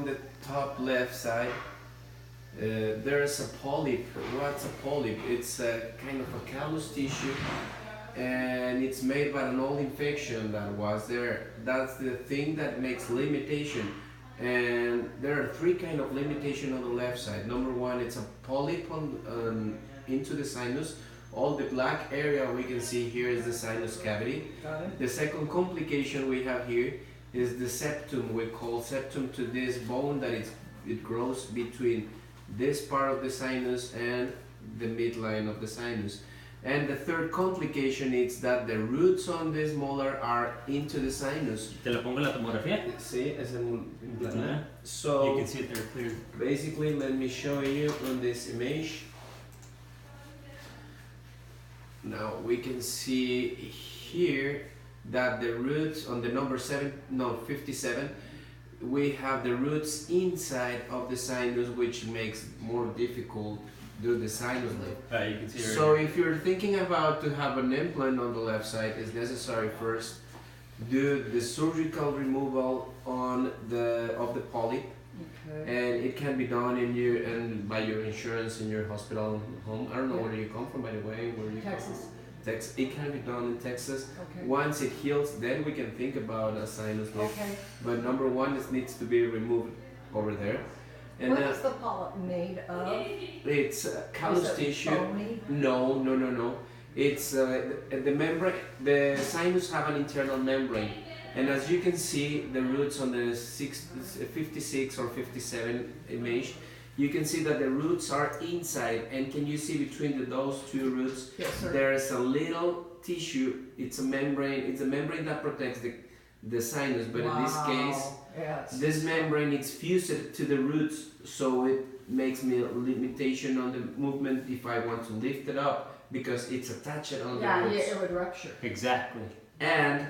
on the top left side, there's a polyp. What's a polyp? It's a kind of a callus tissue, and it's made by an old infection that was there. That's the thing that makes limitation. And there are three kind of limitation on the left side. Number one, it's a polyp into the sinus. All the black area we can see here is the sinus cavity. Got it. The second complication we have here is the septum. We call septum to this bone that it grows between this part of the sinus and the midline of the sinus. And the third complication is that the roots on this molar are into the sinus. Te lo pongo en la tomografía. See, as in black. Yeah. So You can see it there clear. basically, let me show you on this image. Now we can see here that the roots on the number 57, we have the roots inside of the sinus, which makes more difficult do the sinus lift. You can see it right So here. if you're thinking about to have an implant on the left side, it's necessary first do the surgical removal on of the polyp, Okay. and it can be done in your by your insurance in your hospital home. I don't know where you come from, by the way. Where you Texas. Come from. Texas. It can be done in Texas. Okay. Once it heals, then we can think about a sinus lift. Okay. But number one, it needs to be removed over there. And What is the polyp made of? it's callus Is it tissue. bony? No. It's the membrane. The sinus have an internal membrane, and as you can see, the roots on the 56 or 57 image, you can see that the roots are inside. And can you see between those two roots? Yes, sir. There's a little tissue. It's a membrane. It's a membrane that protects the sinus, but in this case, Yeah, this membrane is fused to the roots, so it makes me a limitation on the movement if I want to lift it up, because it's attached on the roots. it would rupture. Exactly. And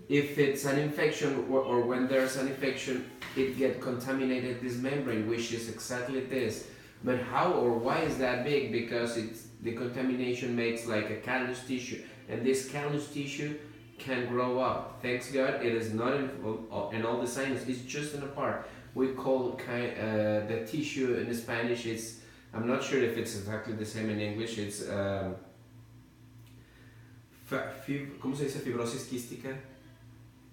if it's an infection or when there's an infection, it gets contaminated, this membrane, which is exactly this. But how or why is that big? Because the contamination makes like a callus tissue, and this callus tissue can grow up. Thanks God, it is not in all the sinus. It's just in a part. We call the tissue in Spanish. It's, I'm not sure if it's exactly the same in English. It's ¿cómo se dice fibrosis quística?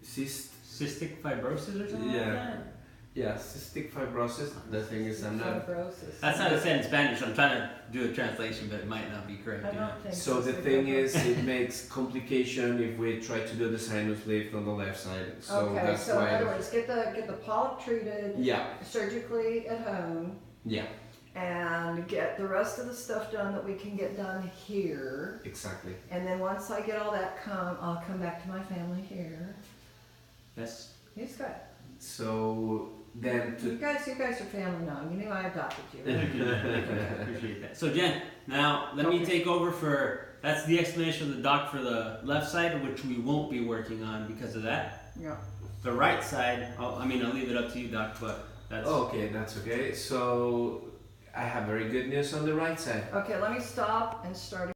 Cystic fibrosis or something Yeah. like that? Yeah, cystic fibrosis. The thing is, I'm not. Fibrosis. That's how it's said in Spanish. I'm trying to do a translation, but it might not be correct. I Yeah. don't think So the cystic thing fibrosis. is, it makes complication if we try to do the sinus lift on the left side. So Okay, that's so in why. other words, get the polyp treated Yeah, surgically at home, yeah, and get the rest of the stuff done that we can get done here. exactly. And then once I get all that I'll come back to my family here. Yes. Yes, good. So then You guys are family now. You knew I adopted you. Appreciate that. So Jen, now let me take over for, that's the explanation of the doc for the left side, which we won't be working on because of that. Yeah. The right side, I'll leave it up to you, doc, but that's... Okay, that's okay. So I have very good news on the right side. Okay, let me stop and start